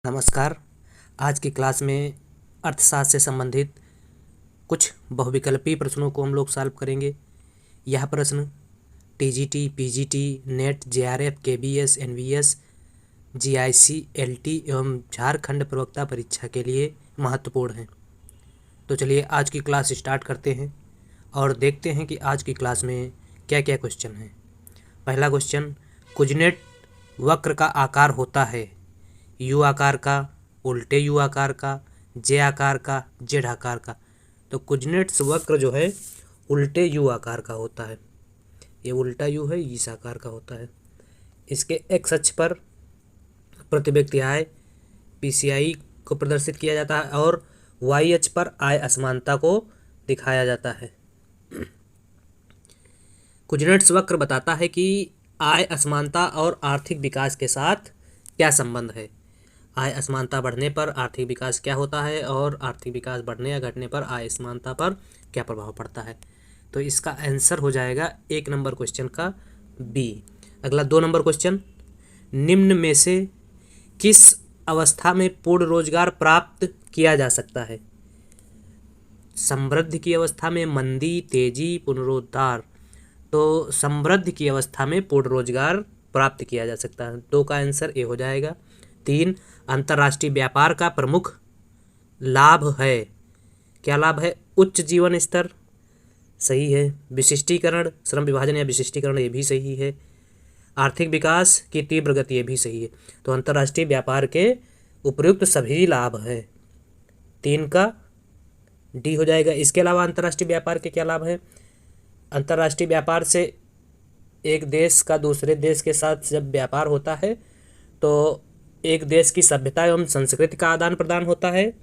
नमस्कार। आज की क्लास में अर्थशास्त्र से संबंधित कुछ बहुविकल्पीय प्रश्नों को हम लोग सॉल्व करेंगे। यह प्रश्न TGT, PGT, NET, JRF, KBS, NVS, GIC, LT एवं झारखंड प्रवक्ता परीक्षा के लिए महत्वपूर्ण हैं। तो चलिए आज की क्लास स्टार्ट करते हैं और देखते हैं कि आज की क्लास में क्या क्या क्वेश्चन हैं। पहला क्वेश्चन, कुजनेट वक्र का आकार होता है यू आकार का, उल्टे यू आकार का, जे आकार का, जेड आकार का। तो कुजनेट्स वक्र जो है उल्टे यू आकार का होता है। ये उल्टा यू है, इस आकार का होता है। इसके एक्स अक्ष पर प्रति व्यक्ति आय पीसीआई को प्रदर्शित किया जाता है और वाई अक्ष पर आय असमानता को दिखाया जाता है। कुजनेट्स वक्र बताता है कि आय असमानता और आर्थिक विकास के साथ क्या संबंध है। आय असमानता बढ़ने पर आर्थिक विकास क्या होता है और आर्थिक विकास बढ़ने या घटने पर आय असमानता पर क्या प्रभाव पड़ता है। तो इसका आंसर हो जाएगा 1 नंबर क्वेश्चन का बी। अगला 2 नंबर क्वेश्चन, निम्न में से किस अवस्था में पूर्ण रोजगार प्राप्त किया जा सकता है। समृद्धि की अवस्था में, मंदी, तेजी, पुनरुद्धार। तो समृद्धि की अवस्था में पूर्ण रोजगार प्राप्त किया जा सकता है। 2 का आंसर ए हो जाएगा। 3, अंतर्राष्ट्रीय व्यापार का प्रमुख लाभ है। क्या लाभ है? उच्च जीवन स्तर, सही है। विशिष्टीकरण, श्रम विभाजन या विशिष्टीकरण, ये भी सही है। आर्थिक विकास की तीव्र गति, ये भी सही है। तो अंतर्राष्ट्रीय व्यापार के उपयुक्त सभी लाभ है। 3 का डी हो जाएगा। इसके अलावा अंतर्राष्ट्रीय व्यापार के क्या लाभ है? अंतर्राष्ट्रीय व्यापार से एक देश का दूसरे देश के साथ जब व्यापार होता है तो एक देश की सभ्यता एवं संस्कृति का आदान प्रदान होता है,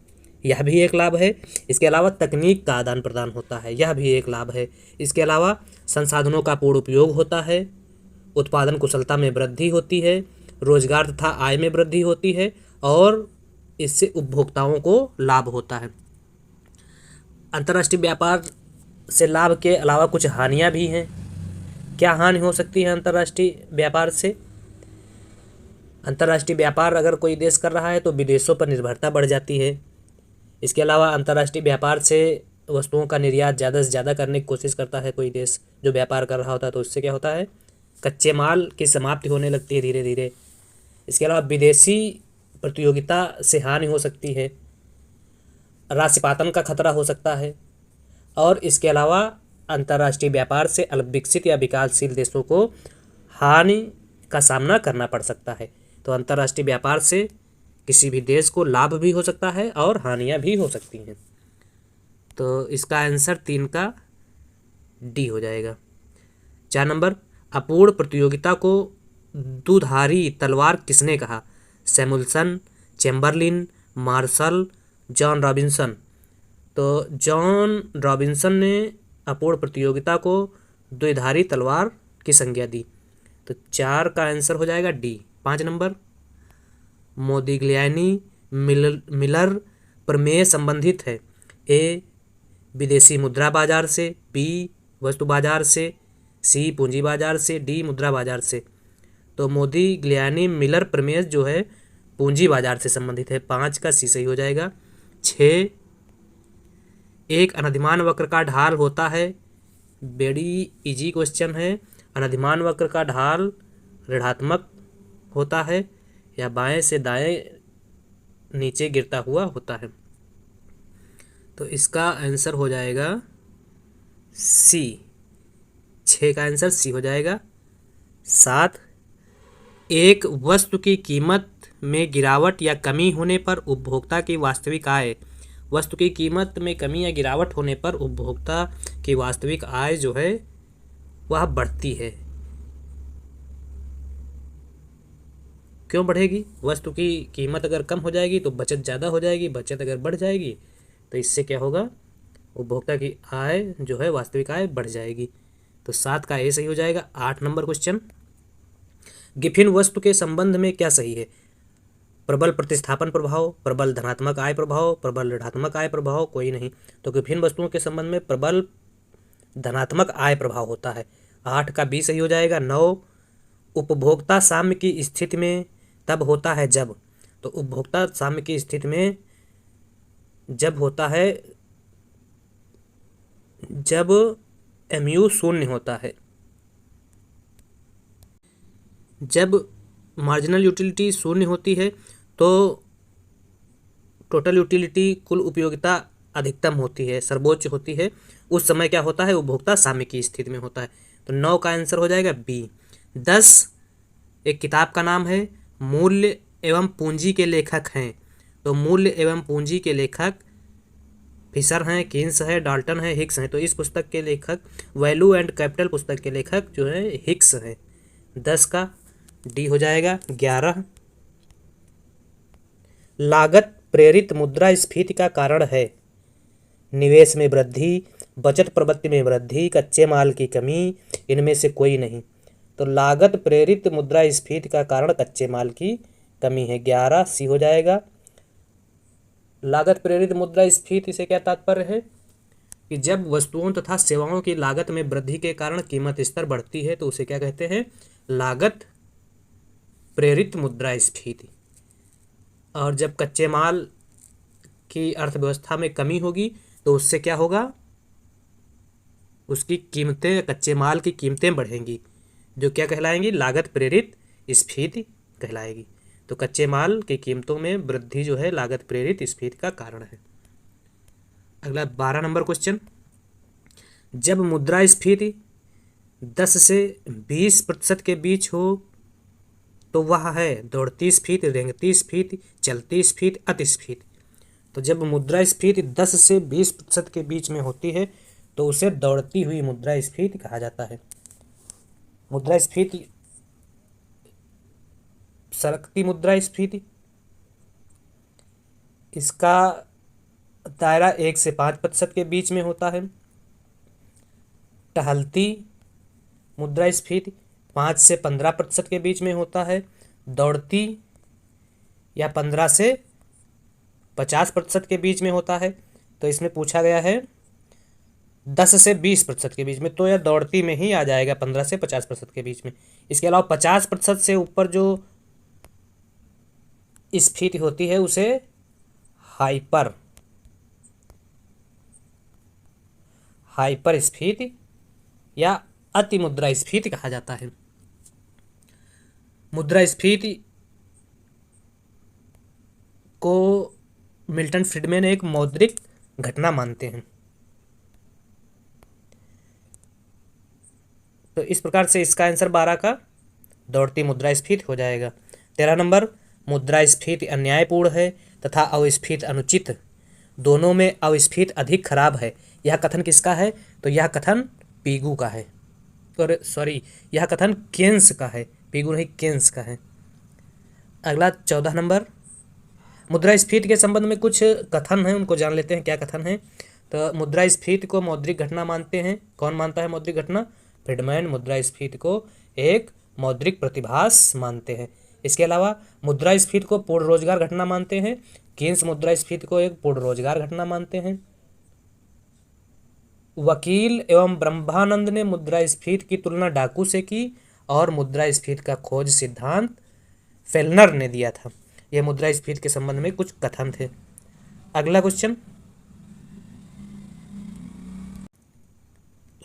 यह भी एक लाभ है। इसके अलावा तकनीक का आदान प्रदान होता है, यह भी एक लाभ है। इसके अलावा संसाधनों का पूर्ण उपयोग होता है, उत्पादन कुशलता में वृद्धि होती है, रोजगार तथा आय में वृद्धि होती है और इससे उपभोक्ताओं को लाभ होता है। अंतर्राष्ट्रीय व्यापार से लाभ के अलावा कुछ हानियाँ भी हैं। क्या हानि हो सकती है अंतर्राष्ट्रीय व्यापार से? अंतर्राष्ट्रीय व्यापार अगर कोई देश कर रहा है तो विदेशों पर निर्भरता बढ़ जाती है। इसके अलावा अंतर्राष्ट्रीय व्यापार से वस्तुओं का निर्यात ज़्यादा से ज़्यादा करने की कोशिश करता है कोई देश जो व्यापार कर रहा होता है, तो इससे क्या होता है? कच्चे माल की समाप्ति होने लगती है धीरे धीरे। इसके अलावा विदेशी प्रतियोगिता से हानि हो सकती है, राशिपातन का खतरा हो सकता है और इसके अलावा अंतर्राष्ट्रीय व्यापार से अल्पविकसित या विकासशील देशों को हानि का सामना करना पड़ सकता है। तो अंतर्राष्ट्रीय व्यापार से किसी भी देश को लाभ भी हो सकता है और हानियां भी हो सकती हैं। तो इसका आंसर 3 का डी हो जाएगा। 4 नंबर, अपूर्ण प्रतियोगिता को दुधारी तलवार किसने कहा? Samuelson, Chamberlin, Marshall, John Robinson. तो जॉन रॉबिन्सन ने अपूर्ण प्रतियोगिता को द्विधारी तलवार की संज्ञा दी। तो 4 का आंसर हो जाएगा डी। 5 नंबर, मोदिग्लियानी मिलर प्रमेय संबंधित है। ए, विदेशी मुद्रा बाजार से, बी, वस्तु बाजार से, सी, पूंजी बाजार से, डी, मुद्रा बाजार से। तो मोदिग्लियानी मिलर प्रमेय जो है पूंजी बाजार से संबंधित है। 5 का सी सही हो जाएगा। 6, एक अनधिमान वक्र का ढाल होता है। बड़ी इजी क्वेश्चन है। अनधिमान वक्र का ढाल ऋणात्मक होता है या बाएं से दाएं नीचे गिरता हुआ होता है। तो इसका आंसर हो जाएगा सी। 6 का आंसर सी हो जाएगा। 7, एक वस्तु की कीमत में गिरावट या कमी होने पर उपभोक्ता की वास्तविक आय, वस्तु की कीमत में कमी या गिरावट होने पर उपभोक्ता की वास्तविक आय जो है वह बढ़ती है। क्यों बढ़ेगी? वस्तु की कीमत अगर कम हो जाएगी तो बचत ज़्यादा हो जाएगी, बचत अगर बढ़ जाएगी तो इससे क्या होगा? उपभोक्ता की आय जो है वास्तविक आय बढ़ जाएगी। तो 7 का ए सही हो जाएगा। 8 नंबर क्वेश्चन, गिफिन वस्तु के संबंध में क्या सही है? प्रबल प्रतिस्थापन प्रभाव, प्रबल धनात्मक आय प्रभाव, प्रबल ऋणात्मक आय प्रभाव, कोई नहीं। तो गिफिन वस्तुओं के संबंध में प्रबल धनात्मक आय प्रभाव होता है। 8 का बी सही हो जाएगा। 9, उपभोक्ता साम्य की स्थिति में तब होता है जब तो उपभोक्ता साम्य की स्थिति में जब होता है जब MU शून्य होता है, जब मार्जिनल यूटिलिटी शून्य होती है तो टोटल यूटिलिटी कुल उपयोगिता अधिकतम होती है, सर्वोच्च होती है। उस समय क्या होता है, उपभोक्ता साम्य की स्थिति में होता है। तो 9 का आंसर हो जाएगा बी। 10 एक किताब का नाम है, मूल्य एवं पूंजी के लेखक हैं। तो मूल्य एवं पूंजी के लेखक फिशर हैं, कीन्स है, डाल्टन है, हिक्स हैं। तो इस पुस्तक के लेखक, वैल्यू एंड कैपिटल पुस्तक के लेखक जो है हिक्स हैं। 10 का डी हो जाएगा। 11 लागत प्रेरित मुद्रास्फीति का कारण है निवेश में वृद्धि, बचत प्रवृत्ति में वृद्धि, कच्चे माल की कमी, इनमें से कोई नहीं। तो लागत प्रेरित मुद्रास्फीति का कारण कच्चे माल की कमी है। 11 सी हो जाएगा। लागत प्रेरित मुद्रास्फीति से क्या तात्पर्य है कि जब वस्तुओं तथा सेवाओं की लागत में वृद्धि के कारण कीमत स्तर बढ़ती है तो उसे क्या कहते हैं, लागत प्रेरित मुद्रास्फीति। और जब कच्चे माल की अर्थव्यवस्था में कमी होगी तो उससे क्या होगा, उसकी कीमतें, कच्चे माल की कीमतें बढ़ेंगी, जो क्या कहलाएंगी, लागत प्रेरित स्फीति कहलाएगी। तो कच्चे माल की कीमतों में वृद्धि जो है लागत प्रेरित स्फीति का कारण है। अगला 12 नंबर क्वेश्चन, जब मुद्रास्फीति 10 से 20% के बीच हो तो वह है दौड़ती स्फीति, रेंगती स्फीति, चलती स्फीति, अतिस्फीति। तो जब मुद्रास्फीति 10 से 20% के बीच में होती है तो उसे दौड़ती हुई मुद्रास्फीति कहा जाता है। मुद्रास्फीति, सरकती मुद्रास्फीति, इसका दायरा 1 से 5% के बीच में होता है। टहलती मुद्रास्फीति 5 से 15% के बीच में होता है। दौड़ती या 15 से 50% के बीच में होता है। तो इसमें पूछा गया है 10 से 20% के बीच में, तो यह दौड़ती में ही आ जाएगा, 15 से 50% के बीच में। इसके अलावा 50% से ऊपर जो स्फीति होती है उसे हाइपर स्फीति या अति मुद्रास्फीति कहा जाता है। मुद्रास्फीति को मिल्टन फ्रीडमैन एक मौद्रिक घटना मानते हैं। तो इस प्रकार से इसका आंसर 12 का दौड़ती मुद्रास्फीति हो जाएगा। 13 नंबर, मुद्रास्फीति अन्यायपूर्ण है तथा अवस्फीति अनुचित, दोनों में अवस्फीति अधिक खराब है। यह कथन किसका है, तो यह कथन पीगू का है, और सॉरी यह कथन केन्स का है, पीगू नहीं केन्स का है। अगला 14 नंबर, मुद्रास्फीति के संबंध में कुछ कथन हैं, उनको जान लेते हैं क्या कथन है। तो मुद्रास्फीति को मौद्रिक घटना मानते हैं। कौन मानता है मौद्रिक घटना, फ्रीडमैन मुद्रास्फीति को एक मौद्रिक प्रतिभास मानते हैं। इसके अलावा मुद्रास्फीति को पूर्ण रोजगार घटना मानते हैं। केन्स मुद्रास्फीति को एक पूर्ण रोजगार घटना मानते हैं। वकील एवं ब्रह्मानंद ने मुद्रास्फीति की तुलना डाकू से की और मुद्रास्फीति का खोज सिद्धांत फेलनर ने दिया था। यह मुद्रास्फीति के संबंध में कुछ कथन थे। अगला क्वेश्चन,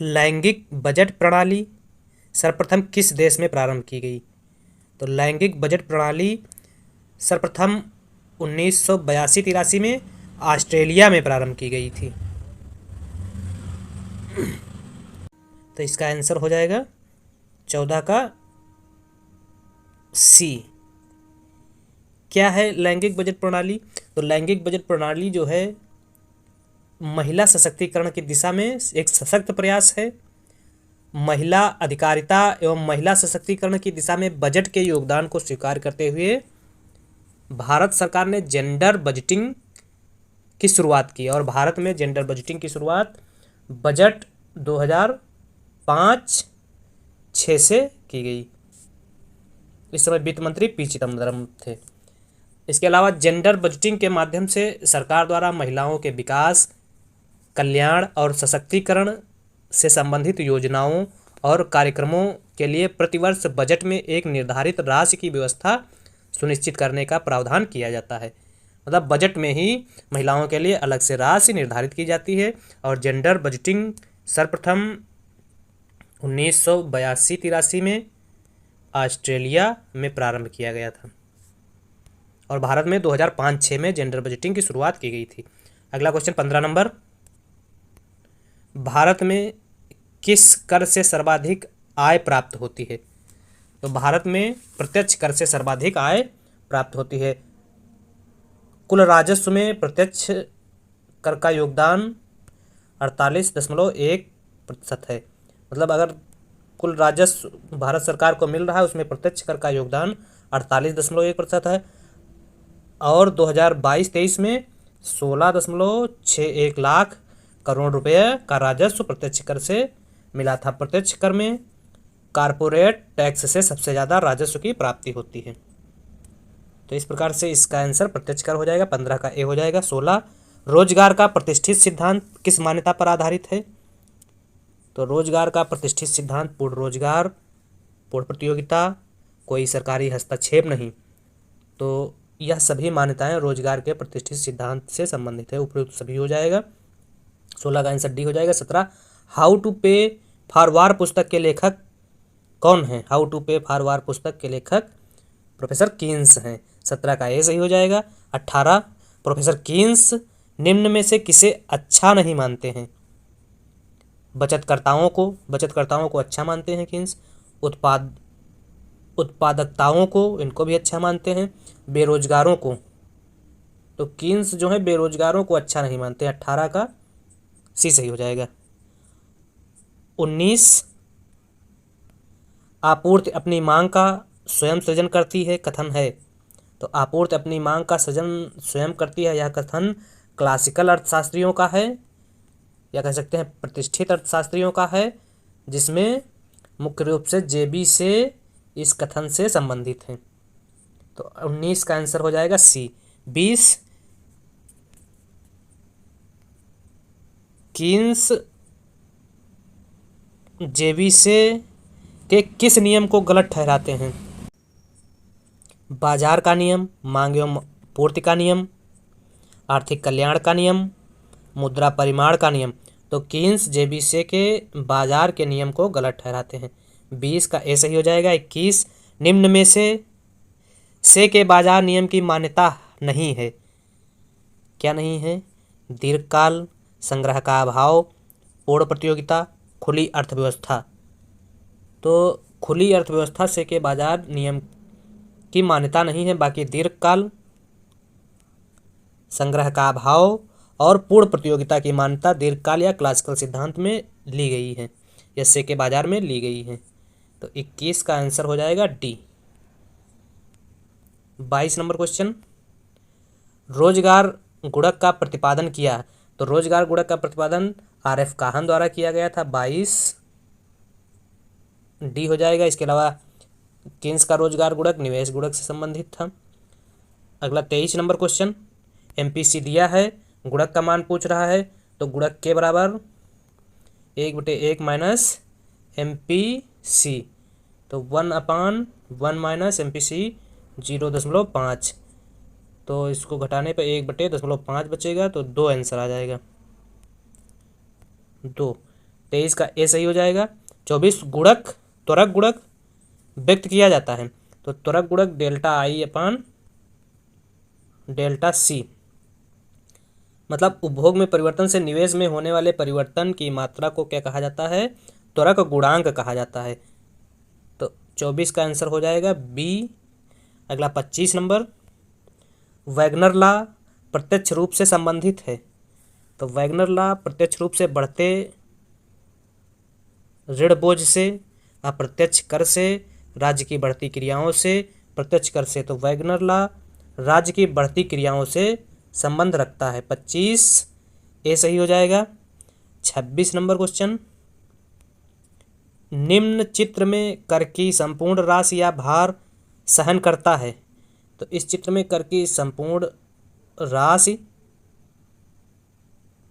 लैंगिक बजट प्रणाली सर्वप्रथम किस देश में प्रारंभ की गई। तो लैंगिक बजट प्रणाली सर्वप्रथम 1982-83 में ऑस्ट्रेलिया में प्रारंभ की गई थी। तो इसका आंसर हो जाएगा 14 का सी। क्या है लैंगिक बजट प्रणाली, तो लैंगिक बजट प्रणाली जो है महिला सशक्तिकरण की दिशा में एक सशक्त प्रयास है। महिला अधिकारिता एवं महिला सशक्तिकरण की दिशा में बजट के योगदान को स्वीकार करते हुए भारत सरकार ने जेंडर बजटिंग की शुरुआत की, और भारत में जेंडर बजटिंग की शुरुआत बजट 2005-06 से की गई। इस समय वित्त मंत्री पी चिदम्बरम थे। इसके अलावा जेंडर बजटिंग के माध्यम से सरकार द्वारा महिलाओं के विकास, कल्याण और सशक्तिकरण से संबंधित योजनाओं और कार्यक्रमों के लिए प्रतिवर्ष बजट में एक निर्धारित राशि की व्यवस्था सुनिश्चित करने का प्रावधान किया जाता है। मतलब बजट में ही महिलाओं के लिए अलग से राशि निर्धारित की जाती है। और जेंडर बजटिंग सर्वप्रथम 1982-83 में ऑस्ट्रेलिया में प्रारंभ किया गया था और भारत में 2005-06 में जेंडर बजटिंग की शुरुआत की गई थी। अगला क्वेश्चन 15 नंबर, भारत में किस कर से सर्वाधिक आय प्राप्त होती है? तो भारत में प्रत्यक्ष कर से सर्वाधिक आय प्राप्त होती है। कुल राजस्व में प्रत्यक्ष कर का योगदान 48.1% है। मतलब अगर कुल राजस्व भारत सरकार को मिल रहा है उसमें प्रत्यक्ष कर का योगदान 48.1% है। और 2022-23 में 16.61 लाख करोड़ रुपए का राजस्व प्रत्यक्ष कर से मिला था। प्रत्यक्ष कर में कारपोरेट टैक्स से सबसे ज़्यादा राजस्व की प्राप्ति होती है। तो इस प्रकार से इसका आंसर प्रत्यक्ष कर हो जाएगा। 15 का ए हो जाएगा। 16, रोजगार का प्रतिष्ठित सिद्धांत किस मान्यता पर आधारित है? तो रोजगार का प्रतिष्ठित सिद्धांत पूर्ण रोजगार, पूर्ण प्रतियोगिता, कोई सरकारी हस्तक्षेप नहीं। तो यह सभी मान्यताएं रोजगार के प्रतिष्ठित सिद्धांत से संबंधित है। उपयुक्त सभी हो जाएगा। 16 का आंसर डी हो जाएगा। 17, हाउ टू पे फॉर वार पुस्तक के लेखक कौन हैं? हाउ टू पे फॉर वार पुस्तक के लेखक प्रोफेसर कीन्स हैं। 17 का ए सही हो जाएगा। 18, प्रोफेसर कीन्स निम्न में से किसे अच्छा नहीं मानते हैं? बचतकर्ताओं को अच्छा मानते हैं कीन्स। उत्पादकताओं को, इनको भी अच्छा मानते हैं। बेरोजगारों को, तो कीन्स जो है बेरोजगारों को अच्छा नहीं मानते। 18 का सी सही हो जाएगा। 19, आपूर्ति अपनी मांग का स्वयं सृजन करती है कथन है। तो आपूर्ति अपनी मांग का सृजन स्वयं करती है, यह कथन क्लासिकल अर्थशास्त्रियों का है या कह सकते हैं प्रतिष्ठित अर्थशास्त्रियों का है, जिसमें मुख्य रूप से जेबी से इस कथन से संबंधित हैं। तो 19 का आंसर हो जाएगा सी। 20, कीन्स जेबी से के किस नियम को गलत ठहराते हैं? बाजार का नियम, मांग एवं पूर्ति का नियम, आर्थिक कल्याण का नियम, मुद्रा परिमाण का नियम। तो कीन्स जेबीसे के बाजार के नियम को गलत ठहराते हैं। 20 का ए सही हो जाएगा। 21, निम्न में से के बाजार नियम की मान्यता नहीं है। क्या नहीं है? दीर्घकाल, संग्रह का अभाव, पूर्ण प्रतियोगिता, खुली अर्थव्यवस्था। तो खुली अर्थव्यवस्था से के बाजार नियम की मान्यता नहीं है। बाकी दीर्घकाल, संग्रह का अभाव और पूर्ण प्रतियोगिता की मान्यता दीर्घकाल या क्लासिकल सिद्धांत में ली गई है, या से के बाजार में ली गई है। तो 21 का आंसर हो जाएगा डी। 22 नंबर क्वेश्चन, रोजगार गुणक का प्रतिपादन किया। तो रोजगार गुणक का प्रतिपादन आर.एफ. काहन द्वारा किया गया था। 22 डी हो जाएगा। इसके अलावा कीन्स का रोजगार गुणक निवेश गुणक से संबंधित था। अगला 23 नंबर क्वेश्चन, एमपीसी दिया है, गुणक का मान पूछ रहा है। तो गुणक के बराबर 1/1 माइनस एमपीसी। तो 1/1 माइनस एमपीसी 0.5। तो इसको घटाने पर 1/0.5 बचेगा। तो 2 आंसर आ जाएगा। 2। 23 का ए सही हो जाएगा। 24, गुणक त्वरक गुणक व्यक्त किया जाता है। तो त्वरक गुणक डेल्टा आई अपान डेल्टा सी। मतलब उपभोग में परिवर्तन से निवेश में होने वाले परिवर्तन की मात्रा को क्या कहा जाता है? त्वरक गुणांक कहा जाता है। तो 24 का आंसर हो जाएगा बी। अगला 25 नंबर, वैगनर लॉ प्रत्यक्ष रूप से संबंधित है। तो वैगनर लॉ प्रत्यक्ष रूप से बढ़ते ऋण बोझ से, अप्रत्यक्ष कर से, राज्य की बढ़ती क्रियाओं से, प्रत्यक्ष कर से। तो वैगनर लॉ राज्य की बढ़ती क्रियाओं से संबंध रखता है। 25 ए सही हो जाएगा। 26 नंबर क्वेश्चन, निम्न चित्र में कर की संपूर्ण राशि या भार सहन करता है। तो इस चित्र में कर की संपूर्ण राशि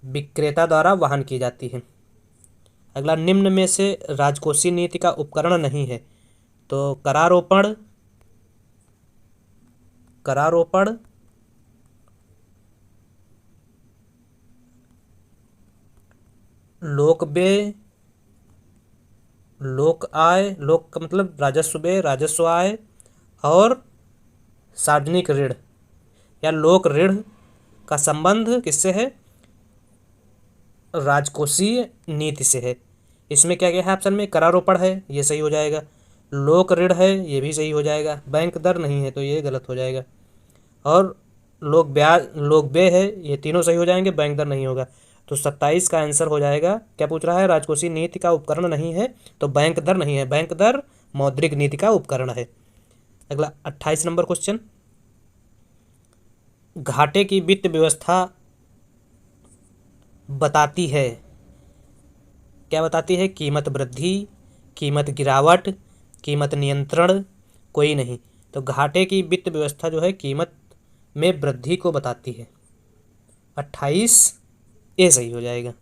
विक्रेता द्वारा वहन की जाती है। अगला, निम्न में से राजकोषीय नीति का उपकरण नहीं है। तो करारोपण, करारोपण, लोक व्यय, लोक आय, लोक का मतलब राजस्व व्यय, राजस्व आय, और सार्वजनिक ऋण या लोक ऋण का संबंध किससे है? राजकोषीय नीति से है। इसमें क्या क्या है ऑप्शन में? करारोपण है, ये सही हो जाएगा। लोक ऋण है, ये भी सही हो जाएगा। बैंक दर नहीं है तो ये गलत हो जाएगा। और लोक ब्याज, लोक व्यय है, ये तीनों सही हो जाएंगे, बैंक दर नहीं होगा। तो 27 का आंसर हो जाएगा। क्या पूछ रहा है? राजकोषीय नीति का उपकरण नहीं है तो बैंक दर नहीं है। बैंक दर मौद्रिक नीति का उपकरण है। अगला 28 नंबर क्वेश्चन, घाटे की वित्त व्यवस्था बताती है। क्या बताती है? कीमत वृद्धि, कीमत गिरावट, कीमत नियंत्रण, कोई नहीं। तो घाटे की वित्त व्यवस्था जो है कीमत में वृद्धि को बताती है। 28 ए सही हो जाएगा।